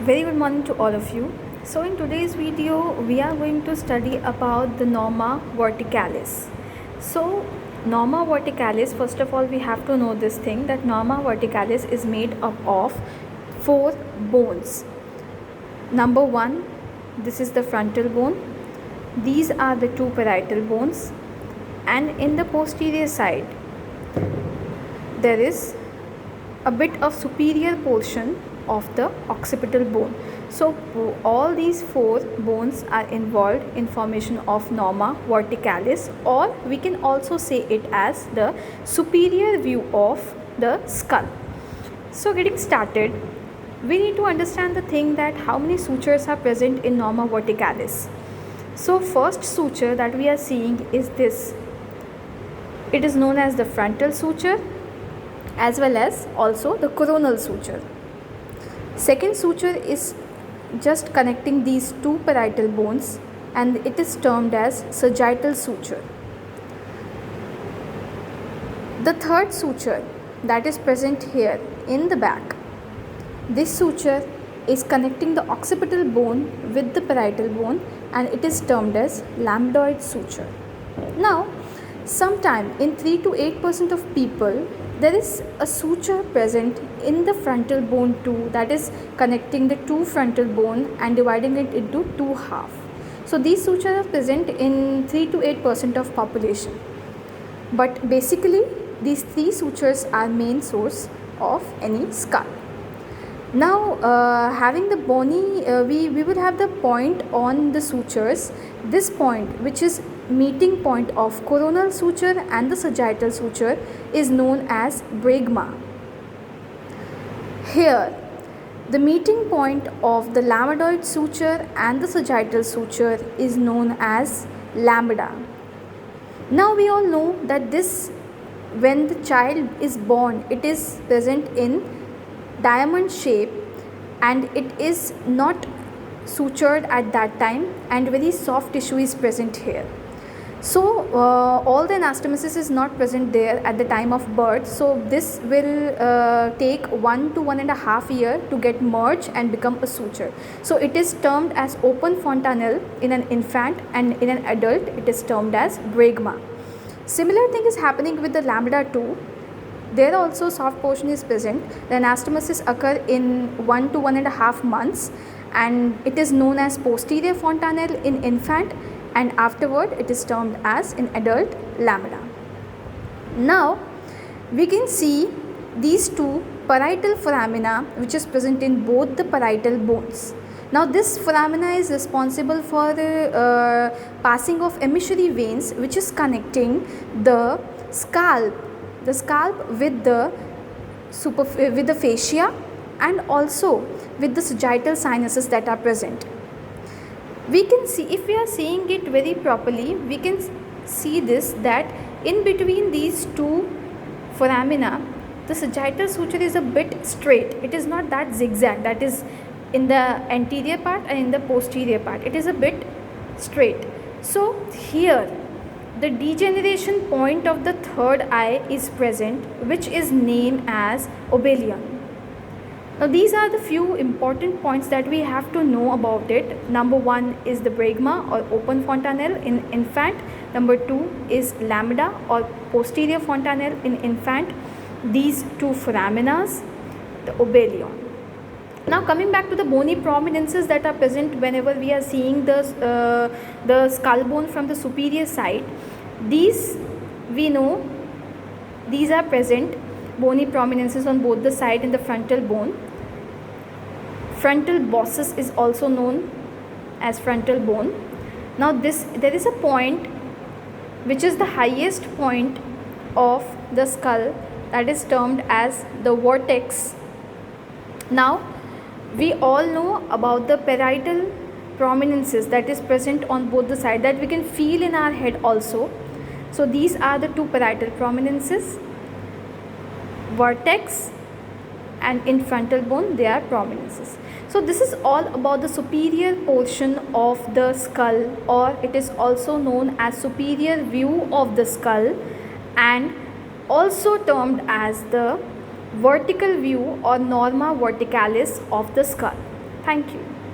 Very good morning to all of you. So in today's video we are going to study about the norma verticalis. So norma verticalis, first of all we have to know this thing that norma verticalis is made up of four bones. Number 1, this is the frontal bone. These are the two parietal bones, and in the posterior side there is a bit of superior portion of the occipital bone. So all these four bones are involved in formation of norma verticalis, or we can also say it as the superior view of the skull. So getting started, we need to understand the thing that how many sutures are present in norma verticalis. So first suture that we are seeing is this. It is known as the frontal suture as well as also the coronal suture. Second suture is just connecting these two parietal bones, and it is termed as sagittal suture. The third suture that is present here in the back, this suture is connecting the occipital bone with the parietal bone, and it is termed as lambdoid suture. Now, sometime in 3 to 8% of people, there is a suture present in the frontal bone too, that is connecting the two frontal bone and dividing it into two halves. So these sutures are present in 3 to 8% of population. But basically these three sutures are main source of any skull. Now having the bony, we will have the point on the sutures. This point, which is meeting point of coronal suture and the sagittal suture, is known as bregma. Here the meeting point of the lambdoid suture and the sagittal suture is known as lambda. Now we all know that this, when the child is born, it is present in diamond shape and it is not sutured at that time, and very soft tissue is present here. So all the anastomosis is not present there at the time of birth, so this will take 1 to 1.5 years to get merged and become a suture. So it is termed as open fontanelle in an infant, and in an adult it is termed as bregma. Similar thing is happening with the lambda too. There also soft portion is present. The anastomosis occur in 1 to 1.5 months, and it is known as posterior fontanelle in infant, and afterward it is termed as in adult lambda. Now we can see these two parietal foramina which is present in both the parietal bones. Now this foramina is responsible for the passing of emissary veins which is connecting the scalp with the fascia and also with the sagittal sinuses that are present. We can see, if we are seeing it very properly, we can see this, that in between these two foramina, the sagittal suture is a bit straight. It is not that zigzag, that is in the anterior part and in the posterior part. It is a bit straight. So here the degeneration point of the third eye is present, which is named as obelion. Now these are the few important points that we have to know about it. Number 1 is the bregma or open fontanelle in infant. Number 2 is lambda or posterior fontanelle in infant. These two foraminas, the obelion. Now coming back to the bony prominences that are present whenever we are seeing the skull bone from the superior side, these we know these are present, bony prominences on both the side in the frontal bone. Frontal bossus is also known as frontal bone. Now there is a point which is the highest point of the skull, that is termed as the vertex. Now we all know about the parietal prominences that is present on both the sides, that we can feel in our head also. So these are the two parietal prominences, vertex, and in frontal bone they are prominences. So this is all about the superior portion of the skull, or it is also known as superior view of the skull, and also termed as the vertical view or norma verticalis of the skull. Thank you.